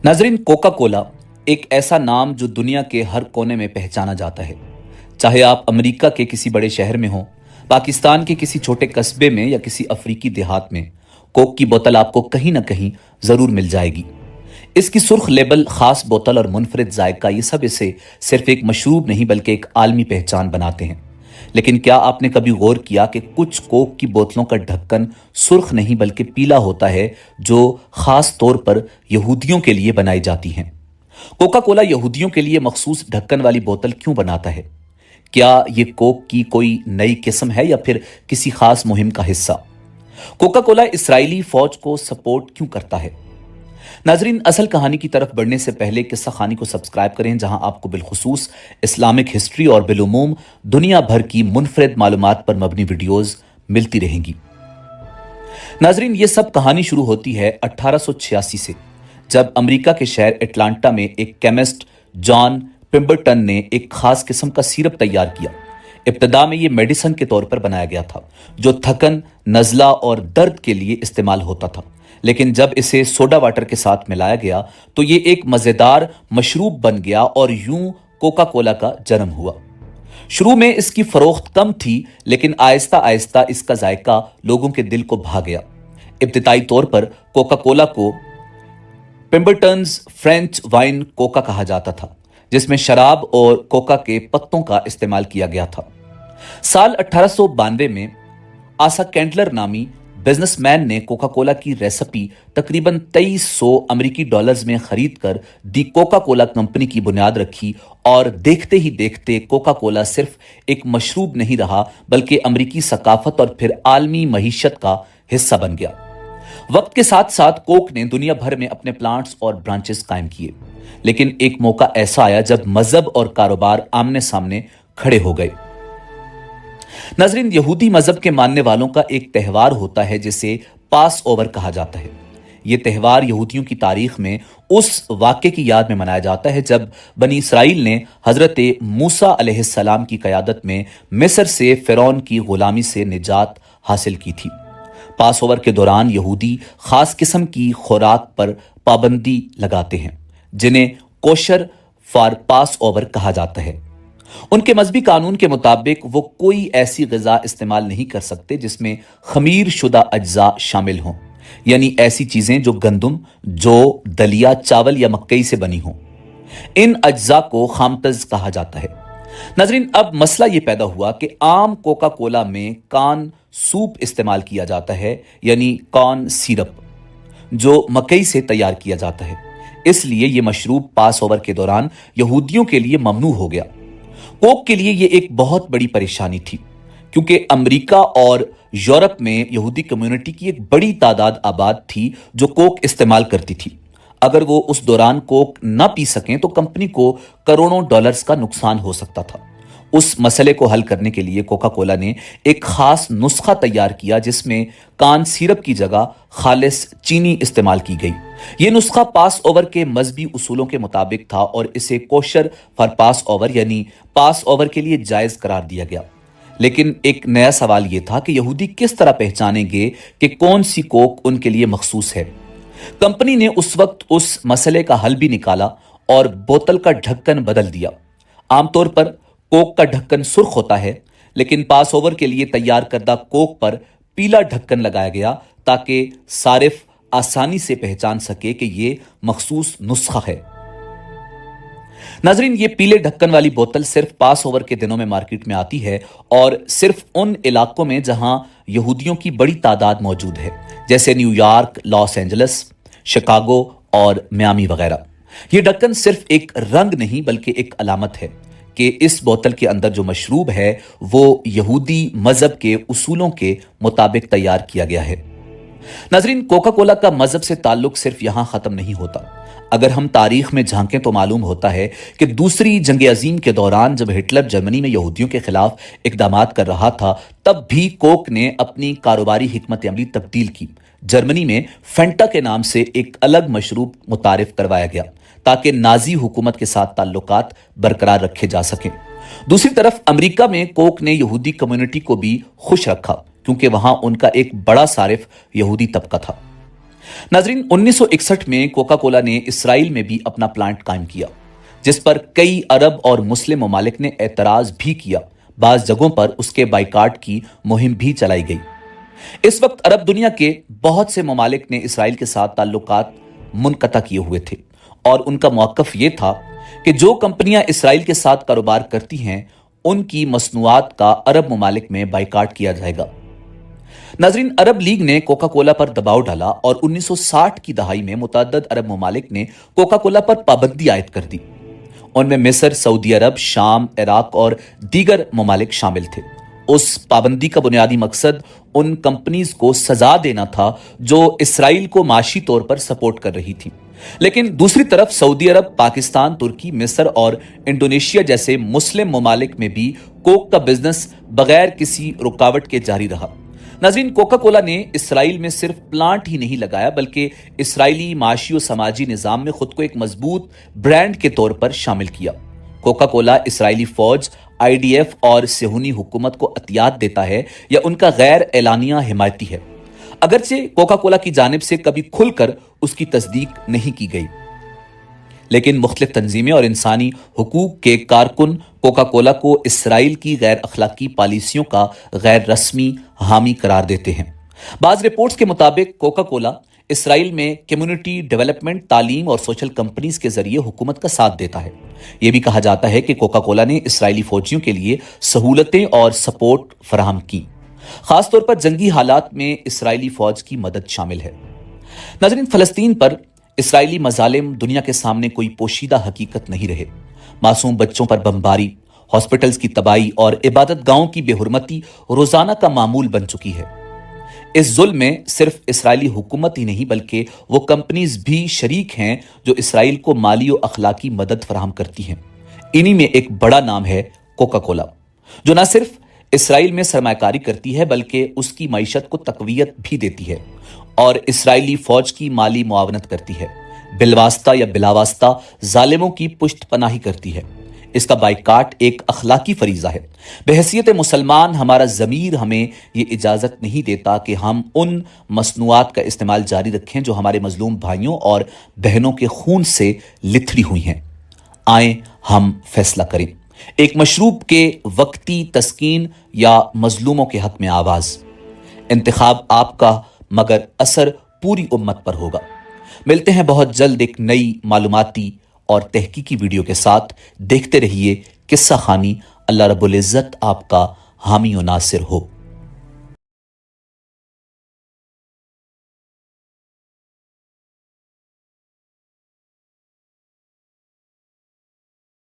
नाजरीन, Coca Cola एक ऐसा नाम जो दुनिया के हर कोने में पहचाना जाता है। चाहे आप अमेरिका के किसी बड़े शहर में हो, पाकिस्तान के किसी छोटे कस्बे में या किसी अफ्रीकी देहात में, कोक की बोतल आपको कहीं ना कहीं जरूर मिल जाएगी। इसकी सुर्ख लेबल, खास बोतल और मुनफरिद जायका, ये सब इसे सिर्फ एक मशरूब नहीं बल्कि एक आलमी पहचान बनाते हैं। लेकिन क्या आपने कभी गौर किया कि कुछ कोक की बोतलों का ढक्कन सुर्ख नहीं बल्कि पीला होता है, जो खास तौर पर यहूदियों के लिए बनाई जाती हैं। कोका कोला यहूदियों के लिए मखसूस ढक्कन वाली बोतल क्यों बनाता है? क्या ये कोक की कोई नई किस्म है या फिर किसी खास मुहिम का हिस्सा? कोका कोला इसराइली फौज को सपोर्ट क्यों करता है? नाजरीन, असल कहानी की तरफ बढ़ने से पहले किस्सा खानी को सब्सक्राइब करें, जहां आपको बिलखुसूस इस्लामिक हिस्ट्री और बिलुमूम दुनिया भर की मुनफरिद मालूमात पर मबनी वीडियोस मिलती रहेंगी। नाजरीन, ये सब कहानी शुरू होती है 1886 से, जब अमेरिका के शहर एटलांटा में एक केमिस्ट जॉन पिम्बरटन ने एक खास किस्म का सिरप तैयार किया। इब्तदा में ये मेडिसिन के तौर पर बनाया गया था, जो थकन, नज़ला और दर्द के लिए इस्तेमाल होता था। लेकिन जब इसे सोडा वाटर के साथ मिलाया गया तो ये एक मजेदार मशरूब बन गया और यूं कोका कोला का जन्म हुआ। शुरू में इसकी फरोख्त कम थी, लेकिन आहिस्ता आहिस्ता इसका जायका लोगों के दिल को भा गया। इब्तिदाई तौर पर कोका कोला को पिम्बरटन्स फ्रेंच वाइन कोका कहा जाता था, जिसमें शराब और कोका के पत्तों का इस्तेमाल किया गया था। साल 1892 में आसा कैंडलर नामी बिजनेसमैन ने कोका कोला की रेसिपी तकरीबन 2300 अमेरिकी डॉलर्स में खरीदकर दी कोका कोला कंपनी की बुनियाद रखी, और देखते ही देखते कोका कोला सिर्फ एक मशरूब नहीं रहा बल्कि अमेरिकी सकाफत और फिर आलमी मईशत का हिस्सा बन गया। वक्त के साथ साथ कोक ने दुनिया भर में अपने प्लांट्स और ब्रांचेस कायम किए, लेकिन एक मौका ऐसा आया जब मजहब और कारोबार आमने सामने खड़े हो गए। नाजरीन, यहूदी मजहब के मानने वालों का एक त्यौहार होता है जिसे पास ओवर कहा जाता है। यह त्यौहार यहूदियों की तारीख में उस वाक़े की याद में मनाया जाता है जब बनी इसराइल ने हजरत मूसा अलैहिस्सलाम की क़यादत में मिस्र से फ़िरौन की गुलामी से निजात हासिल की थी। पास ओवर के दौरान यहूदी खास किस्म की खुराक पर पाबंदी लगाते हैं, जिन्हें कोशर फॉर पास ओवर कहा जाता है। उनके मजहबी कानून के मुताबिक वो कोई ऐसी ग़िज़ा इस्तेमाल नहीं कर सकते जिसमें खमीर शुदा अज्जा शामिल हों, यानी ऐसी चीजें जो गंदम, जौ, दलिया, चावल या मक्कई से बनी हों। इन अज्जा को खामतज कहा जाता है। नाजरीन, अब मसला ये पैदा हुआ कि आम कोका कोला में कॉर्न सूप इस्तेमाल किया जाता है, यानी कॉर्न सिरप, जो मकई से तैयार किया जाता है। इसलिए यह मशरूब पास ओवर के दौरान यहूदियों के लिए ममनू हो गया। कोक के लिए यह एक बहुत बड़ी परेशानी थी, क्योंकि अमेरिका और यूरोप में यहूदी कम्युनिटी की एक बड़ी तादाद आबाद थी जो कोक इस्तेमाल करती थी। अगर वो उस दौरान कोक न पी सकें तो कंपनी को करोड़ों डॉलर्स का नुकसान हो सकता था। उस मसले को हल करने के लिए कोका कोला ने एक खास नुस्खा तैयार किया, जिसमें कॉर्न सिरप की जगह खालिस चीनी इस्तेमाल की गई। यह नुस्खा पास ओवर के मजहबी उसूलों के मुताबिक था और इसे कोशर फॉर पास ओवर यानी पास ओवर के लिए जायज करार दिया गया। लेकिन एक नया सवाल यह था कि यहूदी किस तरह पहचानेंगे कि कौन सी कोक उनके लिए मखसूस है। कंपनी ने उस वक्त उस मसले का हल भी निकाला और बोतल का ढक्कन बदल दिया। आमतौर पर कोक का ढक्कन सुर्ख होता है, लेकिन पास ओवर के लिए तैयार करदा कोक पर पीला ढक्कन लगाया गया ताकि सारिफ आसानी से पहचान सके कि यह मखसूस नुस्खा है। नाजरीन, ये पीले ढक्कन वाली बोतल सिर्फ पास ओवर के दिनों में मार्केट में आती है, और सिर्फ उन इलाकों में जहां यहूदियों की बड़ी तादाद मौजूद है, जैसे न्यूयॉर्क, लॉस एंजल्स, शिकागो और मियामी वगैरह। यह ढक्कन सिर्फ एक रंग नहीं बल्कि एक अलामत है कि इस बोतल के अंदर जो मशरूब है वो यहूदी मजहब के उसूलों के मुताबिक तैयार किया गया है। नाजरीन, कोका कोला का मजहब से ताल्लुक सिर्फ यहां खत्म नहीं होता। अगर हम तारीख में झांकें तो मालूम होता है कि दूसरी जंग अजीम के दौरान जब हिटलर जर्मनी में यहूदियों के खिलाफ इकदामात कर रहा था, तब भी कोक ने अपनी कारोबारी हिकमत अमली तब्दील की। जर्मनी में फेंटा के नाम से एक अलग मशरूब मुतारिफ करवाया गया ताकि नाजी हुकूमत के साथ ताल्लुकात बरकरार रखे जा सकें। दूसरी तरफ अमेरिका में कोक ने यहूदी कम्युनिटी को भी खुश रखा, क्योंकि वहां उनका एक बड़ा सारिफ यहूदी तबका था। नाजरीन, 1961 में कोका कोला ने इसराइल में भी अपना प्लांट कायम किया, जिस पर कई अरब और मुस्लिम ममालिक ने एतराज भी किया। बाज जगहों पर उसके बाइकाट की मुहिम भी चलाई गई। इस वक्त अरब दुनिया के बहुत से ममालिक ने इसराइल के साथ ताल्लुकात मुनक़ता किए हुए थे और उनका मौक़िफ़ यह था कि जो कंपनियां इसराइल के साथ कारोबार करती हैं उनकी मसनूआत का अरब ममालिक में बाइकाट किया जाएगा। नाजरीन, अरब लीग ने कोका कोला पर दबाव डाला और 1960 की दहाई में मुतअद्दिद अरब ममालिक ने कोका कोला पर पाबंदी आयद कर दी। उनमें मिस्र, सऊदी अरब, शाम, इराक और दीगर ममालिक शामिल थे। उस पाबंदी का बुनियादी मकसद उन कंपनीज को सजा देना था जो इसराइल को माशी तौर पर सपोर्ट कर रही थी। लेकिन दूसरी तरफ सऊदी अरब, पाकिस्तान, तुर्की, मिस्र और इंडोनेशिया जैसे मुस्लिम ममालिक में भी कोक का बिजनेस बगैर किसी रुकावट के जारी रहा। नाज़रीन, कोका कोला ने इसराइल में सिर्फ प्लांट ही नहीं लगाया बल्कि इसराइली माशी और समाजी निज़ाम में खुद को एक मजबूत ब्रांड के तौर पर शामिल किया। कोका कोला इसराइली फौज, IDF और सेहूनी हुकूमत को अतियात देता है या उनका गैर एलानिया हिमायती है, अगरचे कोका कोला की जानिब से कभी खुलकर उसकी तस्दीक नहीं की गई। लेकिन मुख्तलिफ तंजीमें और इंसानी हुकूक के कारकुन कोका कोला को इसराइल की गैर अखलाकी पॉलिसियों का गैर रस्मी हामी करार देते हैं। बाज़ रिपोर्ट्स के मुताबिक कोका कोला इसराइल में कम्युनिटी डेवलपमेंट, तालीम और सोशल कंपनीज के जरिए हुकूमत का साथ देता है। यह भी कहा जाता है कि कोका कोला ने इसराइली फौजियों के लिए सहूलतें और सपोर्ट फराहम की। खासतौर पर जंगी हालात में इसराइली फौज की मदद शामिल है। नाज़रीन, फ़लस्तीन पर इसराइली मजालिम दुनिया के सामने कोई पोशीदा हकीकत नहीं रहे। मासूम बच्चों पर बमबारी, हॉस्पिटल्स की तबाही और इबादत गाहों की बेहुरमती रोजाना का मामूल बन चुकी है। इस जुल्म में सिर्फ इसराइली हुकूमत ही नहीं बल्कि वो कंपनीज भी शरीक हैं जो इसराइल को माली और अखलाकी मदद फराहम करती हैं। इन्हीं में एक बड़ा नाम है कोका कोला, जो न सिर्फ इसराइल में सरमायाकारी करती है बल्कि उसकी मईशत को तकवीयत भी देती है और इसराइली फौज की माली मुआवनत करती है, बिलवास्ता या बिलावास्ता जालिमों की पुष्ट पनाही करती है। इसका बाइकाट एक अखलाकी फरीजा है। बहैसियत मुसलमान हमारा ज़मीर हमें ये इजाज़त नहीं देता कि हम उन मसनूआत का इस्तेमाल जारी रखें जो हमारे मजलूम भाइयों और बहनों के खून से लिथड़ी हुई हैं। आए हम फैसला करें, एक मशरूब के वक्ती तस्कीन या मजलूमों के हक में आवाज़। इंतखाब आपका, मगर असर पूरी उम्मत पर होगा। मिलते हैं बहुत जल्द एक नई मालूमाती और तहकीकी वीडियो के साथ। देखते रहिए किस्सा खानी। अल्लाह रब्बुल इज़्ज़त आपका हामी और नासिर हो।